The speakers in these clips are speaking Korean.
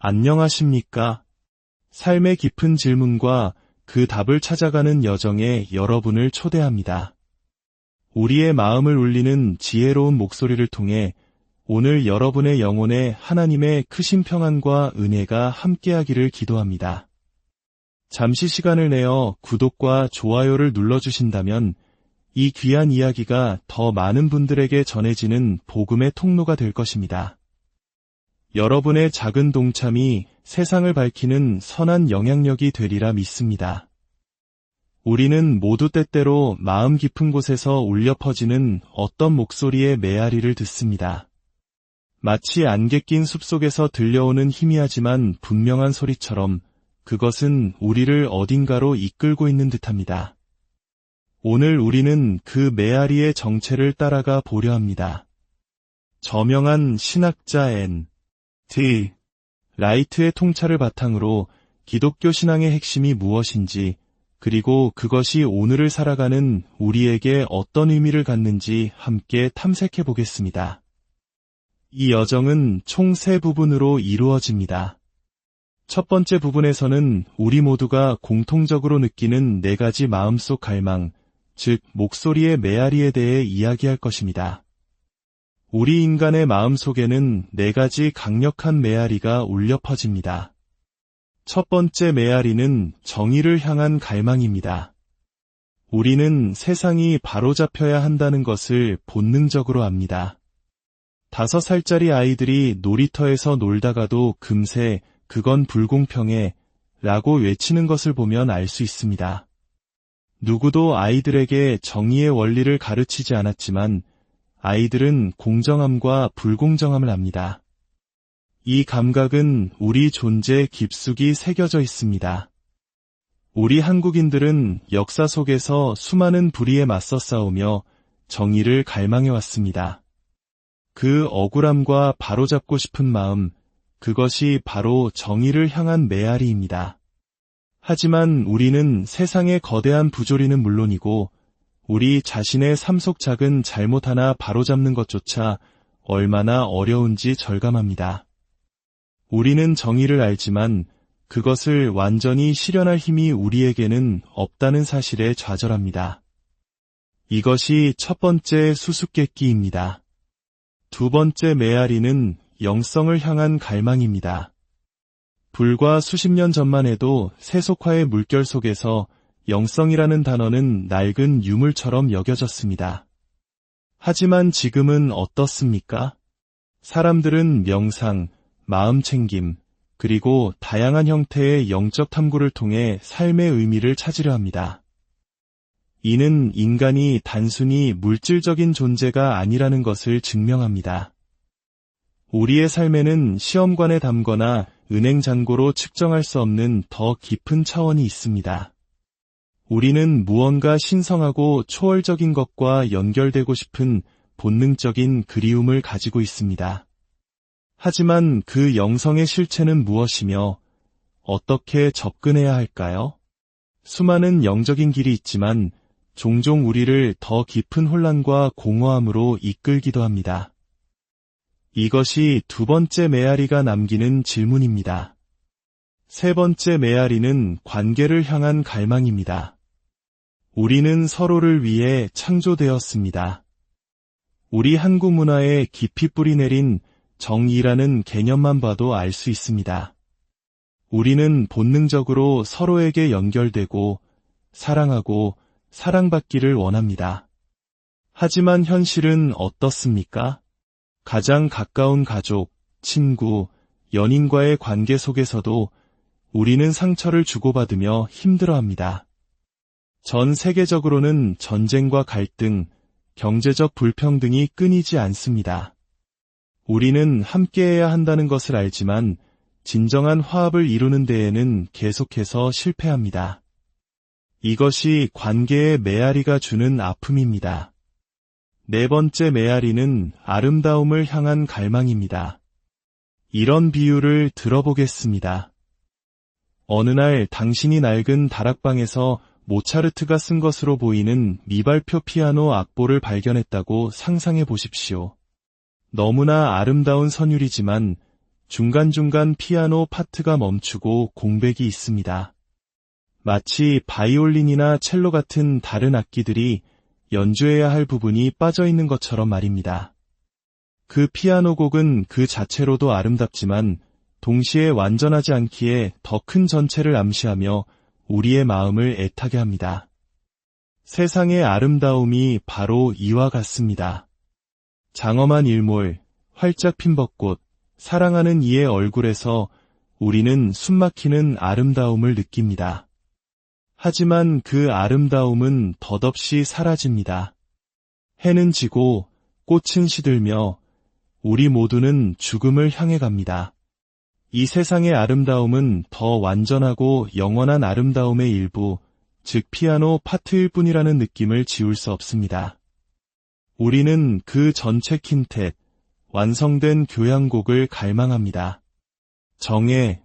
안녕하십니까? 삶의 깊은 질문과 그 답을 찾아가는 여정에 여러분을 초대합니다. 우리의 마음을 울리는 지혜로운 목소리를 통해 오늘 여러분의 영혼에 하나님의 크신 평안과 은혜가 함께하기를 기도합니다. 잠시 시간을 내어 구독과 좋아요를 눌러주신다면 이 귀한 이야기가 더 많은 분들에게 전해지는 복음의 통로가 될 것입니다. 여러분의 작은 동참이 세상을 밝히는 선한 영향력이 되리라 믿습니다. 우리는 모두 때때로 마음 깊은 곳에서 울려 퍼지는 어떤 목소리의 메아리를 듣습니다. 마치 안개 낀 숲속에서 들려오는 희미하지만 분명한 소리처럼 그것은 우리를 어딘가로 이끌고 있는 듯합니다. 오늘 우리는 그 메아리의 정체를 따라가 보려 합니다. 저명한 신학자 N.T. 라이트의 통찰을 바탕으로 기독교 신앙의 핵심이 무엇인지, 그리고 그것이 오늘을 살아가는 우리에게 어떤 의미를 갖는지 함께 탐색해 보겠습니다. 이 여정은 총 3부분으로 이루어집니다. 첫 번째 부분에서는 우리 모두가 공통적으로 느끼는 4가지 마음속 갈망, 즉 목소리의 메아리에 대해 이야기할 것입니다. 우리 인간의 마음속에는 4가지 강력한 메아리가 울려 퍼집니다. 첫 번째 메아리는 정의를 향한 갈망입니다. 우리는 세상이 바로잡혀야 한다는 것을 본능적으로 압니다. 5살짜리 아이들이 놀이터에서 놀다가도 금세 그건 불공평해 라고 외치는 것을 보면 알 수 있습니다. 누구도 아이들에게 정의의 원리를 가르치지 않았지만 아이들은 공정함과 불공정함을 압니다. 이 감각은 우리 존재에 깊숙이 새겨져 있습니다. 우리 한국인들은 역사 속에서 수많은 불의에 맞서 싸우며 정의를 갈망해 왔습니다. 그 억울함과 바로잡고 싶은 마음, 그것이 바로 정의를 향한 메아리입니다. 하지만 우리는 세상의 거대한 부조리는 물론이고 우리 자신의 삶 속 작은 잘못 하나 바로잡는 것조차 얼마나 어려운지 절감합니다. 우리는 정의를 알지만 그것을 완전히 실현할 힘이 우리에게는 없다는 사실에 좌절합니다. 이것이 첫 번째 수수께끼입니다. 두 번째 메아리는 영성을 향한 갈망입니다. 불과 수십 년 전만 해도 세속화의 물결 속에서 영성이라는 단어는 낡은 유물처럼 여겨졌습니다. 하지만 지금은 어떻습니까? 사람들은 명상, 마음챙김, 그리고 다양한 형태의 영적 탐구를 통해 삶의 의미를 찾으려 합니다. 이는 인간이 단순히 물질적인 존재가 아니라는 것을 증명합니다. 우리의 삶에는 시험관에 담거나 은행 잔고로 측정할 수 없는 더 깊은 차원이 있습니다. 우리는 무언가 신성하고 초월적인 것과 연결되고 싶은 본능적인 그리움을 가지고 있습니다. 하지만 그 영성의 실체는 무엇이며 어떻게 접근해야 할까요? 수많은 영적인 길이 있지만 종종 우리를 더 깊은 혼란과 공허함으로 이끌기도 합니다. 이것이 두 번째 메아리가 남기는 질문입니다. 세 번째 메아리는 관계를 향한 갈망입니다. 우리는 서로를 위해 창조되었습니다. 우리 한국 문화에 깊이 뿌리내린 정의라는 개념만 봐도 알 수 있습니다. 우리는 본능적으로 서로에게 연결되고 사랑하고 사랑받기를 원합니다. 하지만 현실은 어떻습니까? 가장 가까운 가족, 친구, 연인과의 관계 속에서도 우리는 상처를 주고받으며 힘들어합니다. 전 세계적으로는 전쟁과 갈등, 경제적 불평등이 끊이지 않습니다. 우리는 함께해야 한다는 것을 알지만 진정한 화합을 이루는 데에는 계속해서 실패합니다. 이것이 관계의 메아리가 주는 아픔입니다. 네 번째 메아리는 아름다움을 향한 갈망입니다. 이런 비유를 들어보겠습니다. 어느 날 당신이 낡은 다락방에서 모차르트가 쓴 것으로 보이는 미발표 피아노 악보를 발견했다고 상상해 보십시오. 너무나 아름다운 선율이지만 중간중간 피아노 파트가 멈추고 공백이 있습니다. 마치 바이올린이나 첼로 같은 다른 악기들이 연주해야 할 부분이 빠져 있는 것처럼 말입니다. 그 피아노 곡은 그 자체로도 아름답지만 동시에 완전하지 않기에 더 큰 전체를 암시하며 우리의 마음을 애타게 합니다. 세상의 아름다움이 바로 이와 같습니다. 장엄한 일몰, 활짝 핀 벚꽃, 사랑하는 이의 얼굴에서 우리는 숨막히는 아름다움을 느낍니다. 하지만 그 아름다움은 덧없이 사라집니다. 해는 지고 꽃은 시들며 우리 모두는 죽음을 향해 갑니다. 이 세상의 아름다움은 더 완전하고 영원한 아름다움의 일부, 즉 피아노 파트일 뿐이라는 느낌을 지울 수 없습니다. 우리는 그 전체 퀸텟, 완성된 교향곡을 갈망합니다. 정의,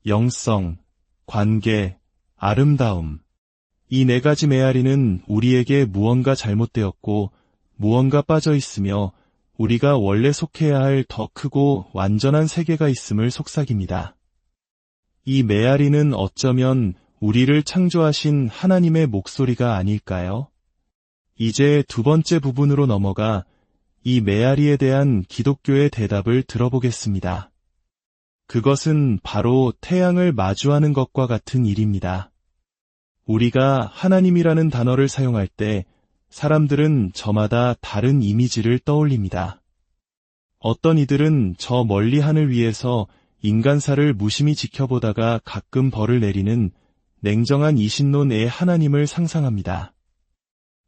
영성, 관계, 아름다움. 이 네 가지 메아리는 우리에게 무언가 잘못되었고 무언가 빠져 있으며 우리가 원래 속해야 할 더 크고 완전한 세계가 있음을 속삭입니다. 이 메아리는 어쩌면 우리를 창조하신 하나님의 목소리가 아닐까요? 이제 두 번째 부분으로 넘어가 이 메아리에 대한 기독교의 대답을 들어보겠습니다. 그것은 바로 태양을 마주하는 것과 같은 일입니다. 우리가 하나님이라는 단어를 사용할 때 사람들은 저마다 다른 이미지를 떠올립니다. 어떤 이들은 저 멀리 하늘 위에서 인간사를 무심히 지켜보다가 가끔 벌을 내리는 냉정한 이신론의 하나님을 상상합니다.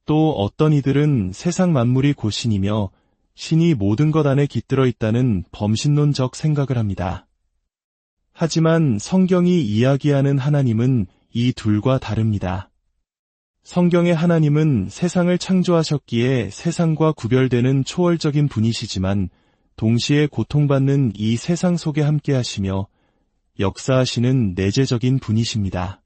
또 어떤 이들은 세상 만물이 고신이며 신이 모든 것 안에 깃들어 있다는 범신론적 생각을 합니다. 하지만 성경이 이야기하는 하나님은 이 둘과 다릅니다. 성경의 하나님은 세상을 창조하셨기에 세상과 구별되는 초월적인 분이시지만 동시에 고통받는 이 세상 속에 함께하시며 역사하시는 내재적인 분이십니다.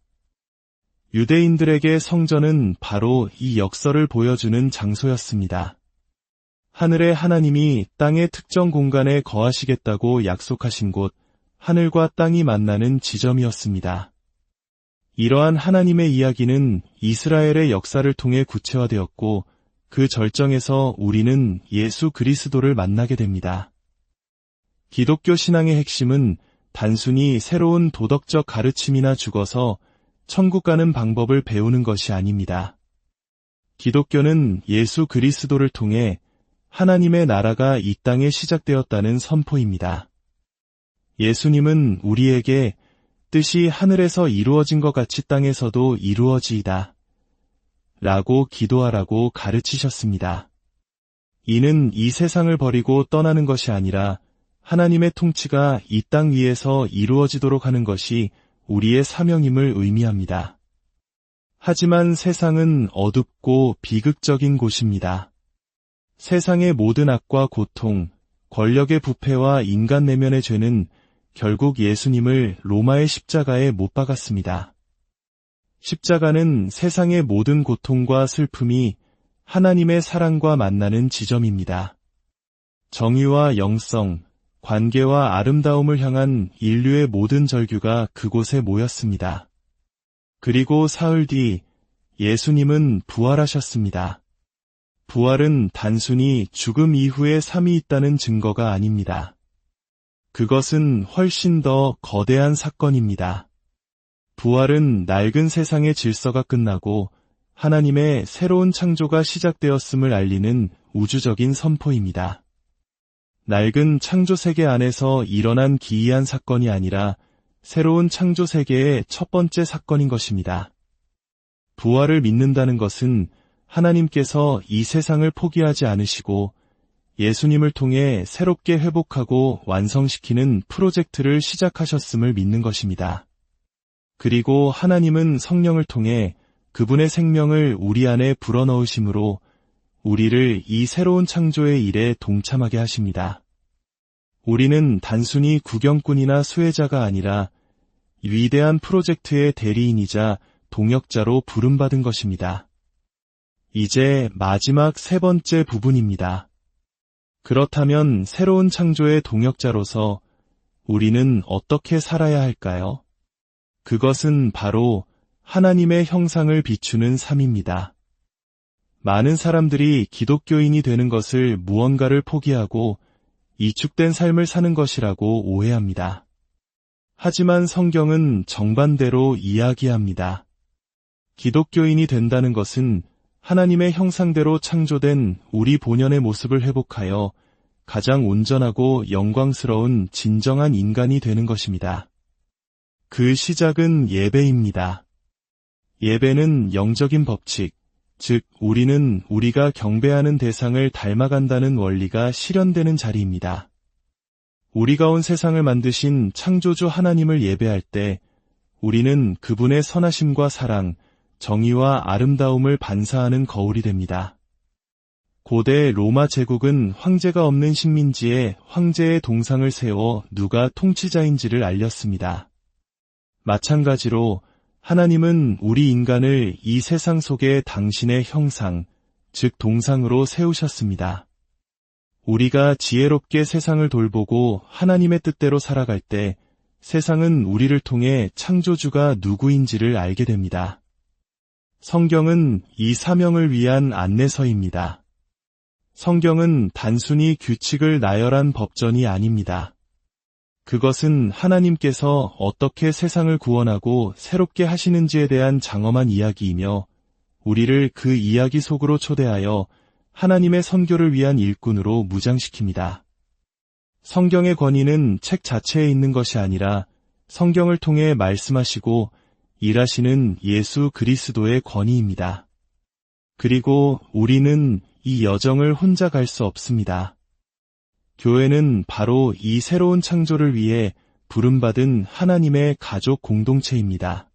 유대인들에게 성전은 바로 이 역설을 보여주는 장소였습니다. 하늘의 하나님이 땅의 특정 공간에 거하시겠다고 약속하신 곳, 하늘과 땅이 만나는 지점이었습니다. 이러한 하나님의 이야기는 이스라엘의 역사를 통해 구체화되었고 그 절정에서 우리는 예수 그리스도를 만나게 됩니다. 기독교 신앙의 핵심은 단순히 새로운 도덕적 가르침이나 죽어서 천국 가는 방법을 배우는 것이 아닙니다. 기독교는 예수 그리스도를 통해 하나님의 나라가 이 땅에 시작되었다는 선포입니다. 예수님은 우리에게 뜻이 하늘에서 이루어진 것 같이 땅에서도 이루어지이다 라고 기도하라고 가르치셨습니다. 이는 이 세상을 버리고 떠나는 것이 아니라 하나님의 통치가 이 땅 위에서 이루어지도록 하는 것이 우리의 사명임을 의미합니다. 하지만 세상은 어둡고 비극적인 곳입니다. 세상의 모든 악과 고통, 권력의 부패와 인간 내면의 죄는 결국 예수님을 로마의 십자가에 못 박았습니다. 십자가는 세상의 모든 고통과 슬픔이 하나님의 사랑과 만나는 지점입니다. 정의와 영성, 관계와 아름다움을 향한 인류의 모든 절규가 그곳에 모였습니다. 그리고 사흘 뒤 예수님은 부활하셨습니다. 부활은 단순히 죽음 이후에 삶이 있다는 증거가 아닙니다. 그것은 훨씬 더 거대한 사건입니다. 부활은 낡은 세상의 질서가 끝나고 하나님의 새로운 창조가 시작되었음을 알리는 우주적인 선포입니다. 낡은 창조세계 안에서 일어난 기이한 사건이 아니라 새로운 창조세계의 첫 번째 사건인 것입니다. 부활을 믿는다는 것은 하나님께서 이 세상을 포기하지 않으시고 예수님을 통해 새롭게 회복하고 완성시키는 프로젝트를 시작하셨음을 믿는 것입니다. 그리고 하나님은 성령을 통해 그분의 생명을 우리 안에 불어넣으심으로 우리를 이 새로운 창조의 일에 동참하게 하십니다. 우리는 단순히 구경꾼이나 수혜자가 아니라 위대한 프로젝트의 대리인이자 동역자로 부름받은 것입니다. 이제 마지막 세 번째 부분입니다. 그렇다면 새로운 창조의 동역자로서 우리는 어떻게 살아야 할까요? 그것은 바로 하나님의 형상을 비추는 삶입니다. 많은 사람들이 기독교인이 되는 것을 무언가를 포기하고 이축된 삶을 사는 것이라고 오해합니다. 하지만 성경은 정반대로 이야기합니다. 기독교인이 된다는 것은 하나님의 형상대로 창조된 우리 본연의 모습을 회복하여 가장 온전하고 영광스러운 진정한 인간이 되는 것입니다. 그 시작은 예배입니다. 예배는 영적인 법칙, 즉 우리는 우리가 경배하는 대상을 닮아간다는 원리가 실현되는 자리입니다. 우리가 온 세상을 만드신 창조주 하나님을 예배할 때 우리는 그분의 선하심과 사랑, 정의와 아름다움을 반사하는 거울이 됩니다. 고대 로마 제국은 황제가 없는 식민지에 황제의 동상을 세워 누가 통치자인지를 알렸습니다. 마찬가지로 하나님은 우리 인간을 이 세상 속에 당신의 형상, 즉 동상으로 세우셨습니다. 우리가 지혜롭게 세상을 돌보고 하나님의 뜻대로 살아갈 때 세상은 우리를 통해 창조주가 누구인지를 알게 됩니다. 성경은 이 사명을 위한 안내서입니다. 성경은 단순히 규칙을 나열한 법전이 아닙니다. 그것은 하나님께서 어떻게 세상을 구원하고 새롭게 하시는지에 대한 장엄한 이야기이며 우리를 그 이야기 속으로 초대하여 하나님의 선교를 위한 일꾼으로 무장시킵니다. 성경의 권위는 책 자체에 있는 것이 아니라 성경을 통해 말씀하시고 일하시는 예수 그리스도의 권위입니다. 그리고 우리는 이 여정을 혼자 갈 수 없습니다. 교회는 바로 이 새로운 창조를 위해 부름받은 하나님의 가족 공동체입니다.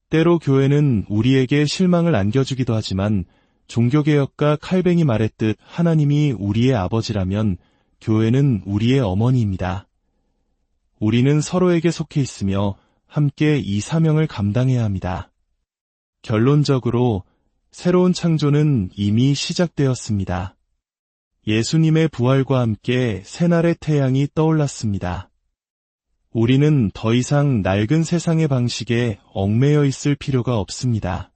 때로 교회는 우리에게 실망을 안겨주기도 하지만 종교개혁가 칼뱅이 말했듯 하나님이 우리의 아버지라면 교회는 우리의 어머니입니다. 우리는 서로에게 속해 있으며 함께 이 사명을 감당해야 합니다. 결론적으로 새로운 창조는 이미 시작되었습니다. 예수님의 부활과 함께 새날의 태양이 떠올랐습니다. 우리는 더 이상 낡은 세상의 방식에 얽매여 있을 필요가 없습니다.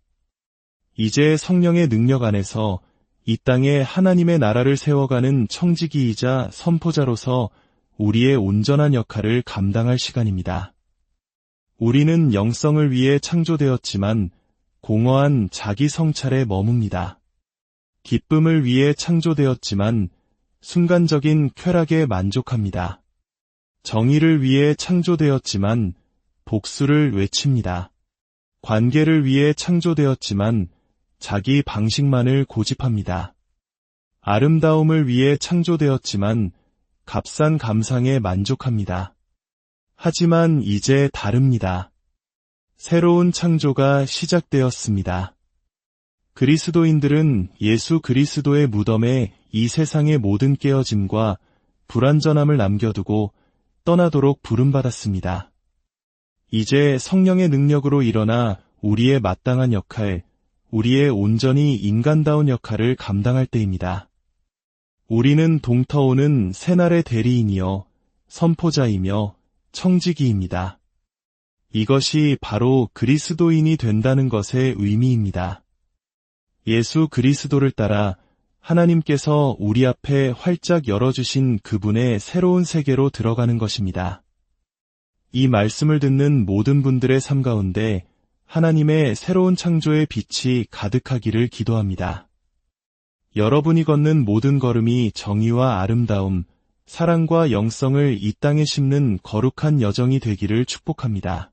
이제 성령의 능력 안에서 이 땅에 하나님의 나라를 세워가는 청지기이자 선포자로서 우리의 온전한 역할을 감당할 시간입니다. 우리는 영성을 위해 창조되었지만 공허한 자기 성찰에 머뭅니다. 기쁨을 위해 창조되었지만 순간적인 쾌락에 만족합니다. 정의를 위해 창조되었지만 복수를 외칩니다. 관계를 위해 창조되었지만 자기 방식만을 고집합니다. 아름다움을 위해 창조되었지만 값싼 감상에 만족합니다. 하지만 이제 다릅니다. 새로운 창조가 시작되었습니다. 그리스도인들은 예수 그리스도의 무덤에 이 세상의 모든 깨어짐과 불완전함을 남겨두고 떠나도록 부름받았습니다. 이제 성령의 능력으로 일어나 우리의 마땅한 역할, 우리의 온전히 인간다운 역할을 감당할 때입니다. 우리는 동터오는 새날의 대리인이여 선포자이며 청지기입니다. 이것이 바로 그리스도인이 된다는 것의 의미입니다. 예수 그리스도를 따라 하나님께서 우리 앞에 활짝 열어주신 그분의 새로운 세계로 들어가는 것입니다. 이 말씀을 듣는 모든 분들의 삶 가운데 하나님의 새로운 창조의 빛이 가득하기를 기도합니다. 여러분이 걷는 모든 걸음이 정의와 아름다움, 사랑과 영성을 이 땅에 심는 거룩한 여정이 되기를 축복합니다.